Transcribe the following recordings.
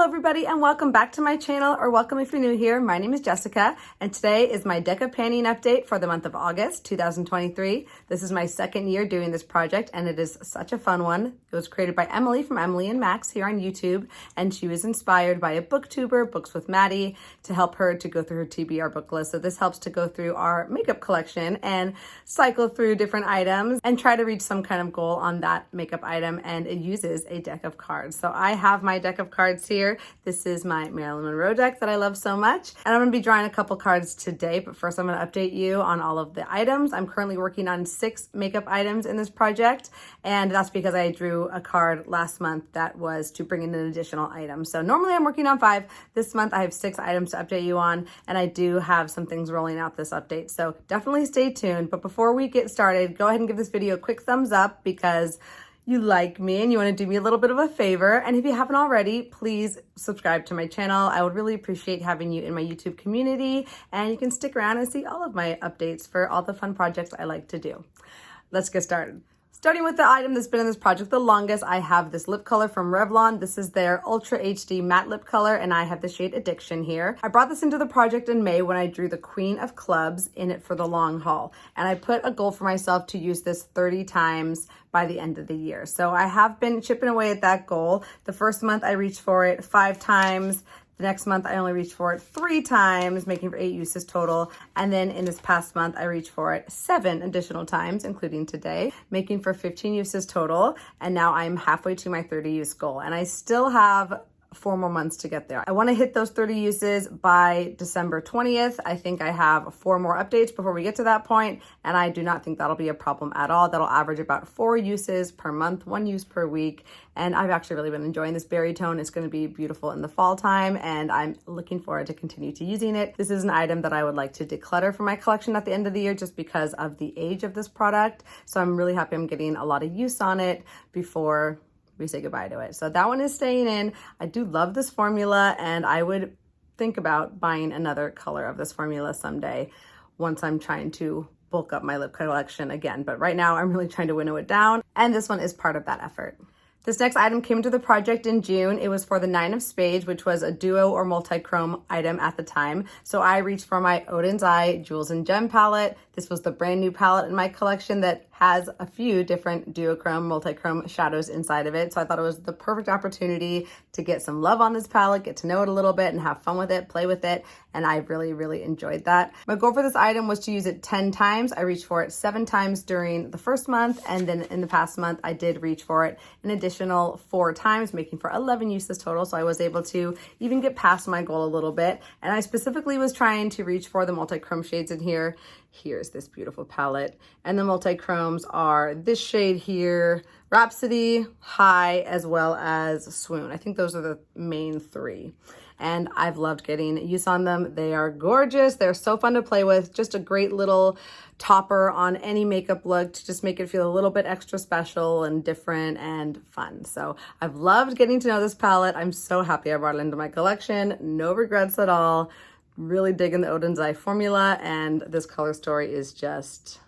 Hello everybody and welcome back to my channel, or welcome if you're new here. My name is Jessica and today is my deck of panning update for the month of August 2023. This is my second year doing this project and it is such a fun one. It was created by Emily from Emily and Max here on YouTube, and she was inspired by a booktuber, Books with Maddie, to help her to go through her TBR book list. So this helps to go through our makeup collection and cycle through different items and try to reach some kind of goal on that makeup item, and it uses a deck of cards. So I have my deck of cards here. This is my Marilyn Monroe deck that I love so much, and I'm going to be drawing a couple cards today, but first I'm going to update you on all of the items. I'm currently working on 6 makeup items in this project, and that's because I drew a card last month that was to bring in an additional item. So normally I'm working on 5. This month I have 6 items to update you on, and I do have some things rolling out this update, so definitely stay tuned. But before we get started, go ahead and give this video a quick thumbs up because you like me and you want to do me a little bit of a favor. And if you haven't already, please subscribe to my channel. I would really appreciate having you in my YouTube community, and you can stick around and see all of my updates for all the fun projects I like to do. Let's get started. Starting with the item that's been in this project the longest, I have this lip color from Revlon. This is their Ultra HD Matte Lip Color, and I have the shade Addiction here. I brought this into the project in May when I drew the Queen of Clubs in it for the long haul, and I put a goal for myself to use this 30 times by the end of the year. So I have been chipping away at that goal. The first month I reached for it 5 times. The next month, I only reached for it 3 times, making for 8 uses total. And then in this past month, I reached for it 7 additional times, including today, making for 15 uses total. And now I'm halfway to my 30 use goal. And I still have 4 more months to get there. I want to hit those 30 uses by December 20th. I think I have 4 more updates before we get to that point, and I do not think that'll be a problem at all. That'll average about 4 uses per month, 1 use per week, and I've actually really been enjoying this berry tone. It's going to be beautiful in the fall time, and I'm looking forward to continue to using it. This is an item that I would like to declutter from my collection at the end of the year just because of the age of this product, so I'm really happy I'm getting a lot of use on it before we say goodbye to it. So that one is staying in. I do love this formula, and I would think about buying another color of this formula someday once I'm trying to bulk up my lip collection again. But right now I'm really trying to winnow it down, and this one is part of that effort. This next item came to the project in June. It was for the 9 of Spades, which was a duo or multi-chrome item at the time. So I reached for my Oden's Eye Jewels and Gem palette. This was the brand new palette in my collection that has a few different duochrome, multi-chrome shadows inside of it. So I thought it was the perfect opportunity to get some love on this palette, get to know it a little bit and have fun with it, play with it. And I really, really enjoyed that. My goal for this item was to use it 10 times. I reached for it 7 times during the first month. And then in the past month, I did reach for it an additional 4 times, making for 11 uses total. So I was able to even get past my goal a little bit. And I specifically was trying to reach for the multi-chrome shades in here. Here's this beautiful palette. And the multi-chromes are this shade here, Rhapsody, High, as well as Swoon. I think those are the main 3. And I've loved getting use on them. They are gorgeous. They're so fun to play with. Just a great little topper on any makeup look to just make it feel a little bit extra special and different and fun. So I've loved getting to know this palette. I'm so happy I brought it into my collection. No regrets at all. Really digging the Oden's Eye formula, and this color story is just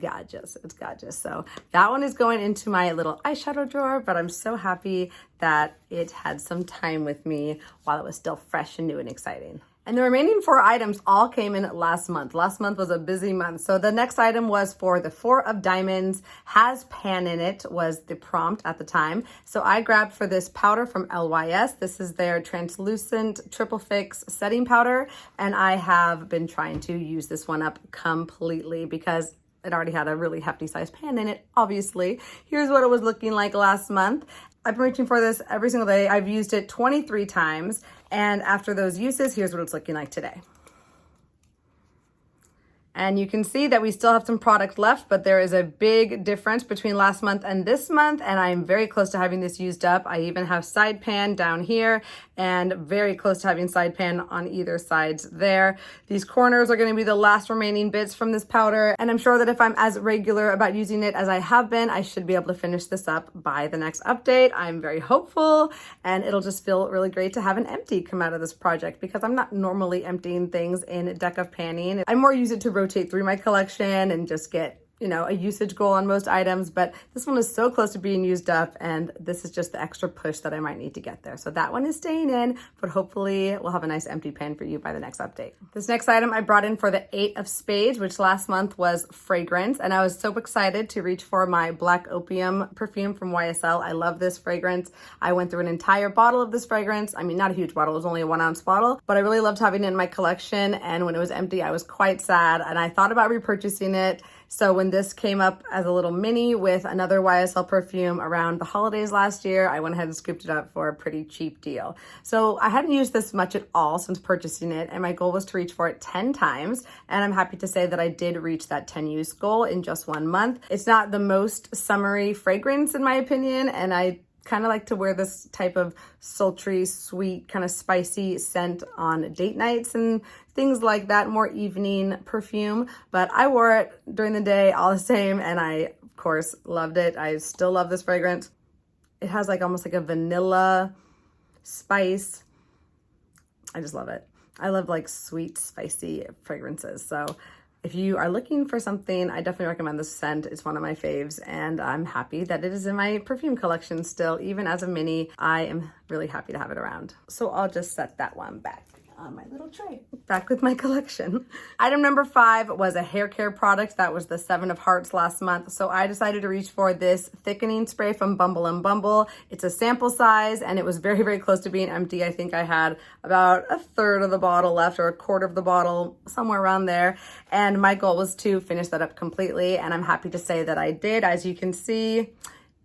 gorgeous. It's gorgeous. So that one is going into my little eyeshadow drawer, but I'm so happy that it had some time with me while it was still fresh and new and exciting. And the remaining 4 items all came in last month. Last month was a busy month. So the next item was for the 4 of Diamonds, has pan in it, was the prompt at the time. So I grabbed for this powder from LYS. This is their translucent TripleFix setting powder. And I have been trying to use this one up completely because it already had a really hefty size pan in it, obviously. Here's what it was looking like last month. I've been reaching for this every single day. I've used it 23 times. And after those uses, here's what it's looking like today. And you can see that we still have some product left, but there is a big difference between last month and this month, and I'm very close to having this used up. I even have side pan down here and very close to having side pan on either sides there. These corners are going to be the last remaining bits from this powder, and I'm sure that if I'm as regular about using it as I have been, I should be able to finish this up by the next update. I'm very hopeful, and it'll just feel really great to have an empty come out of this project because I'm not normally emptying things in a deck of panning. I more use it to rotate through my collection and just get a usage goal on most items, but this one is so close to being used up, and this is just the extra push that I might need to get there. So that one is staying in, but hopefully we'll have a nice empty pan for you by the next update. This next item I brought in for the 8 of Spades, which last month was fragrance, and I was so excited to reach for my Black Opium perfume from YSL. I love this fragrance. I went through an entire bottle of this fragrance. I mean, not a huge bottle, it was only a 1-ounce bottle, but I really loved having it in my collection, and when it was empty, I was quite sad, and I thought about repurchasing it. So when this came up as a little mini with another YSL perfume around the holidays last year, I went ahead and scooped it up for a pretty cheap deal. So I hadn't used this much at all since purchasing it, and my goal was to reach for it 10 times. And I'm happy to say that I did reach that 10 use goal in just 1 month. It's not the most summery fragrance in my opinion, and I kind of like to wear this type of sultry, sweet, kind of spicy scent on date nights and things like that, more evening perfume. But I wore it during the day all the same, and I, of course, loved it. I still love this fragrance. It has like almost like a vanilla spice. I just love it. I love like sweet, spicy fragrances. So if you are looking for something, I definitely recommend this scent. It's one of my faves, and I'm happy that it is in my perfume collection still. Even as a mini, I am really happy to have it around. So I'll just set that one back on my little tray. Back with my collection. Item number 5 was a hair care product. That was the 7 of Hearts last month. So I decided to reach for this thickening spray from Bumble and Bumble. It's a sample size, and it was very, very close to being empty. I think I had about a third of the bottle left, or a quarter of the bottle, somewhere around there. And my goal was to finish that up completely, and I'm happy to say that I did. As you can see,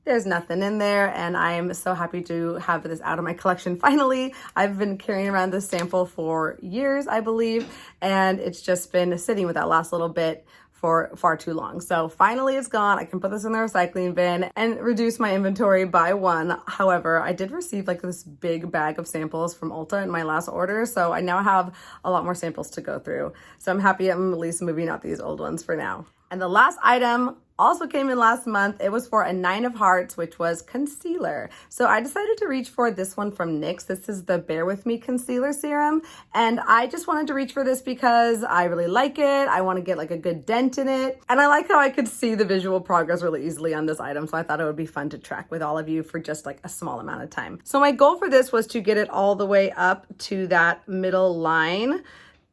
there's nothing in there, and I'm so happy to have this out of my collection finally. I've been carrying around this sample for years, I believe, and it's just been sitting with that last little bit for far too long. So finally it's gone. I can put this in the recycling bin and reduce my inventory by 1. However, I did receive like this big bag of samples from Ulta in my last order, so I now have a lot more samples to go through. So I'm happy I'm at least moving out these old ones for now. And the last item also came in last month. It was for a 9 of Hearts, which was concealer. So I decided to reach for this one from NYX. This is the Bear With Me Concealer Serum. And I just wanted to reach for this because I really like it. I want to get like a good dent in it. And I like how I could see the visual progress really easily on this item. So I thought it would be fun to track with all of you for just like a small amount of time. So my goal for this was to get it all the way up to that middle line,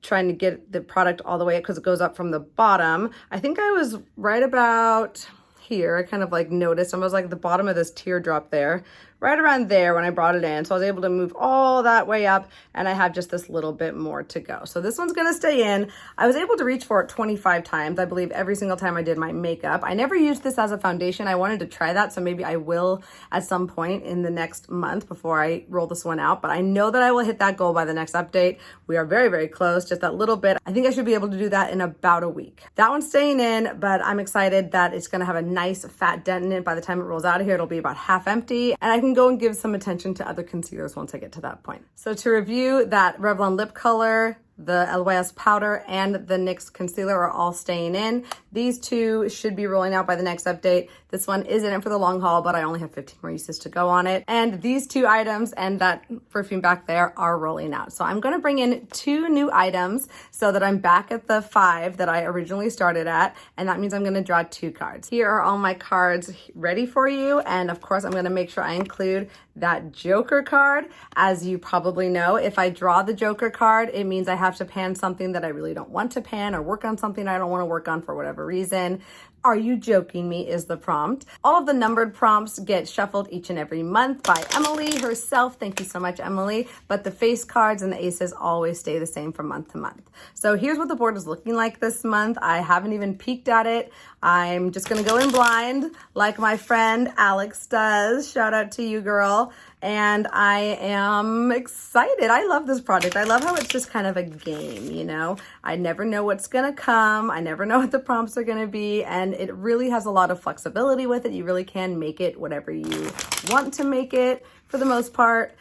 trying to get the product all the way up because it goes up from the bottom. I think I was right about here. I kind of like noticed, I was like the bottom of this teardrop there, right around there when I brought it in. So I was able to move all that way up, and I have just this little bit more to go. So this one's gonna stay in. I was able to reach for it 25 times, I believe, every single time I did my makeup. I never used this as a foundation. I wanted to try that, so maybe I will at some point in the next month before I roll this one out, but I know that I will hit that goal by the next update. We are very, very close, just that little bit. I think I should be able to do that in about a week. That one's staying in, but I'm excited that it's gonna have a nice fat dent in it. By the time it rolls out of here, it'll be about half empty, and I can go and give some attention to other concealers once I get to that point. So to review, that Revlon lip color, the LYS powder, and the NYX concealer are all staying in. These 2 should be rolling out by the next update. This one is in it for the long haul, but I only have 15 more uses to go on it. And these 2 items and that perfume back there are rolling out. So I'm gonna bring in 2 new items so that I'm back at the 5 that I originally started at, and that means I'm gonna draw 2 cards. Here are all my cards ready for you, and of course I'm gonna make sure I include that Joker card. As you probably know, if I draw the Joker card, it means I have to pan something that I really don't want to pan, or work on something I don't want to work on for whatever reason. Are you joking me is the prompt. All of the numbered prompts get shuffled each and every month by Emily herself. Thank you so much, Emily. But the face cards and the aces always stay the same from month to month. So here's what the board is looking like this month. I haven't even peeked at it. I'm just gonna go in blind like my friend Alex does. Shout out to you, girl. And I am excited. I love this project. I love how it's just kind of a game, you know? I never know what's gonna come. I never know what the prompts are gonna be. And it really has a lot of flexibility with it. You really can make it whatever you want to make it for the most part.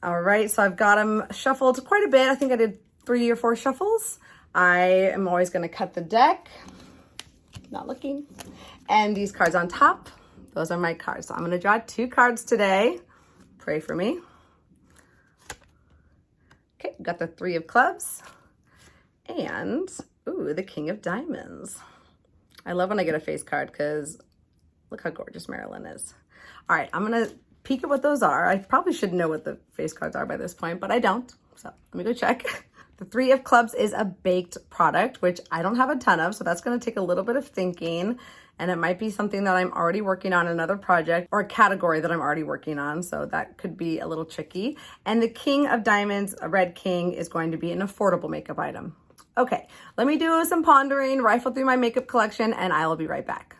All right, so I've got them shuffled quite a bit. I think I did 3 or 4 shuffles. I am always gonna cut the deck. Not looking. And these cards on top, those are my cards. So I'm gonna draw 2 cards today. Pray for me. Okay, got the 3 of clubs and, ooh, the King of Diamonds. I love when I get a face card because look how gorgeous Marilyn is. All right, I'm gonna peek at what those are. I probably should know what the face cards are by this point, but I don't. So let me go check. The Three of Clubs is a baked product, which I don't have a ton of, so that's gonna take a little bit of thinking. And it might be something that I'm already working on, another project, or a category that I'm already working on. So that could be a little tricky. And the King of Diamonds, a Red King, is going to be an affordable makeup item. Okay, let me do some pondering, rifle through my makeup collection, and I will be right back.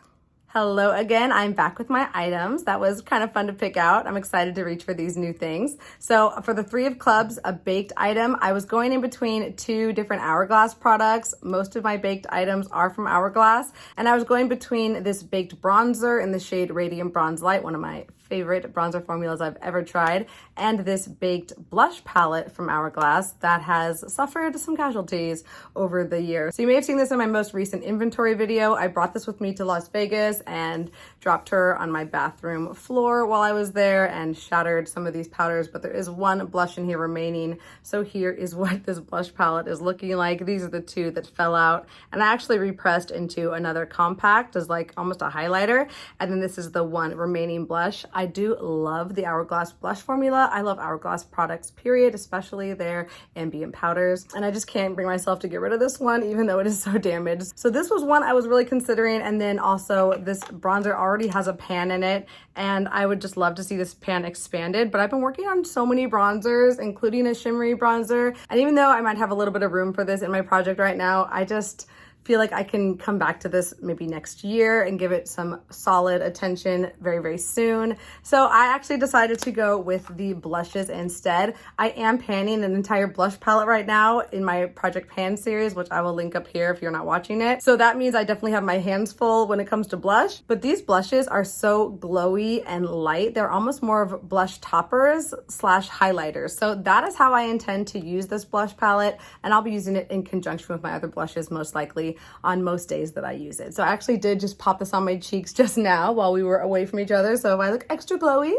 Hello again, I'm back with my items. That was kind of fun to pick out. I'm excited to reach for these new things. So for the Three of Clubs, a baked item, I was going in between two different Hourglass products. Most of my baked items are from Hourglass. And I was going between this baked bronzer in the shade Radiant Bronze Light, one of my favorite bronzer formulas I've ever tried, and this baked blush palette from Hourglass that has suffered some casualties over the years. So you may have seen this in my most recent inventory video. I brought this with me to Las Vegas and dropped her on my bathroom floor while I was there and shattered some of these powders, but there is one blush in here remaining. So here is what this blush palette is looking like. These are the two that fell out, and I actually repressed into another compact as like almost a highlighter, and then this is the one remaining blush. I do love the Hourglass blush formula. I love Hourglass products, period, especially their ambient powders. And I just can't bring myself to get rid of this one, even though it is so damaged. So this was one I was really considering. And then also this bronzer already has a pan in it, and I would just love to see this pan expanded. But I've been working on so many bronzers, including a shimmery bronzer. And even though I might have a little bit of room for this in my project right now, I just feel like I can come back to this maybe next year and give it some solid attention very, very soon. So I actually decided to go with the blushes instead. I am panning an entire blush palette right now in my Project Pan series, which I will link up here if you're not watching it. So that means I definitely have my hands full when it comes to blush, but these blushes are so glowy and light. They're almost more of blush toppers slash highlighters. So that is how I intend to use this blush palette, and I'll be using it in conjunction with my other blushes most likely on most days that I use it. So I actually did just pop this on my cheeks just now while we were away from each other. So if I look extra glowy,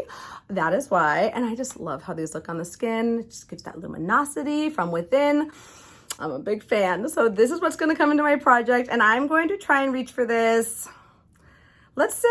that is why. And I just love how these look on the skin. It just gives that luminosity from within. I'm a big fan. So this is what's going to come into my project, and I'm going to try and reach for this. Let's say,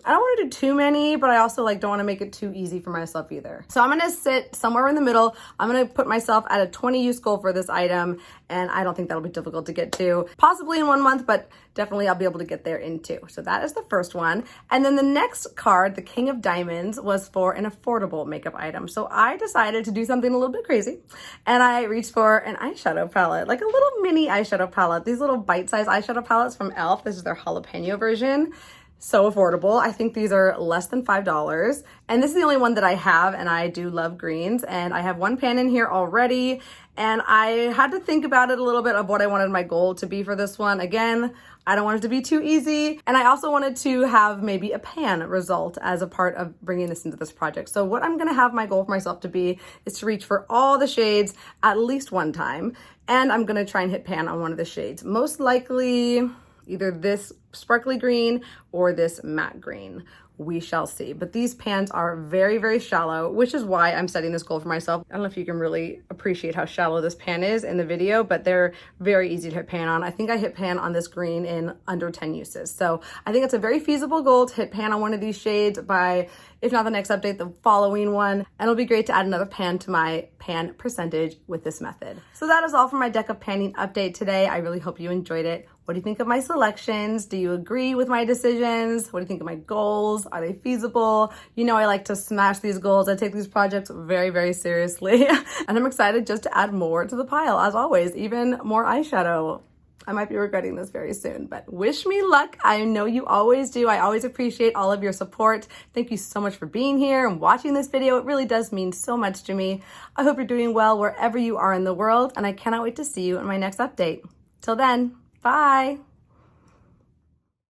I don't want to do too many, but I also don't want to make it too easy for myself either. So I'm going to sit somewhere in the middle. I'm going to put myself at a 20 use goal for this item, and I don't think that'll be difficult to get to. Possibly in 1 month, but definitely I'll be able to get there in 2. So that is the first one. And then the next card, the King of Diamonds, was for an affordable makeup item. So I decided to do something a little bit crazy, and I reached for an eyeshadow palette, like a little mini eyeshadow palette. These little bite-sized eyeshadow palettes from e.l.f. This is their Jalapeño version. So affordable. I think these are less than $5. And this is the only one that I have, and I do love greens. And I have one pan in here already, and I had to think about it a little bit of what I wanted my goal to be for this one. Again, I don't want it to be too easy. And I also wanted to have maybe a pan result as a part of bringing this into this project. So what I'm gonna have my goal for myself to be is to reach for all the shades at least one time. And I'm gonna try and hit pan on one of the shades. Most likely, either this sparkly green or this matte green. We shall see. But these pans are very, very shallow, which is why I'm setting this goal for myself. I don't know if you can really appreciate how shallow this pan is in the video, but they're very easy to hit pan on. I think I hit pan on this green in under 10 uses. So I think it's a very feasible goal to hit pan on one of these shades by, if not the next update, the following one. And it'll be great to add another pan to my pan percentage with this method. So that is all for my deck of panning update today. I really hope you enjoyed it. What do you think of my selections? Do you agree with my decisions? What do you think of my goals? Are they feasible? You know, I like to smash these goals. I take these projects very, very seriously. And I'm excited just to add more to the pile, as always, even more eyeshadow. I might be regretting this very soon, but wish me luck. I know you always do. I always appreciate all of your support. Thank you so much for being here and watching this video. It really does mean so much to me. I hope you're doing well wherever you are in the world, and I cannot wait to see you in my next update. Till then, bye.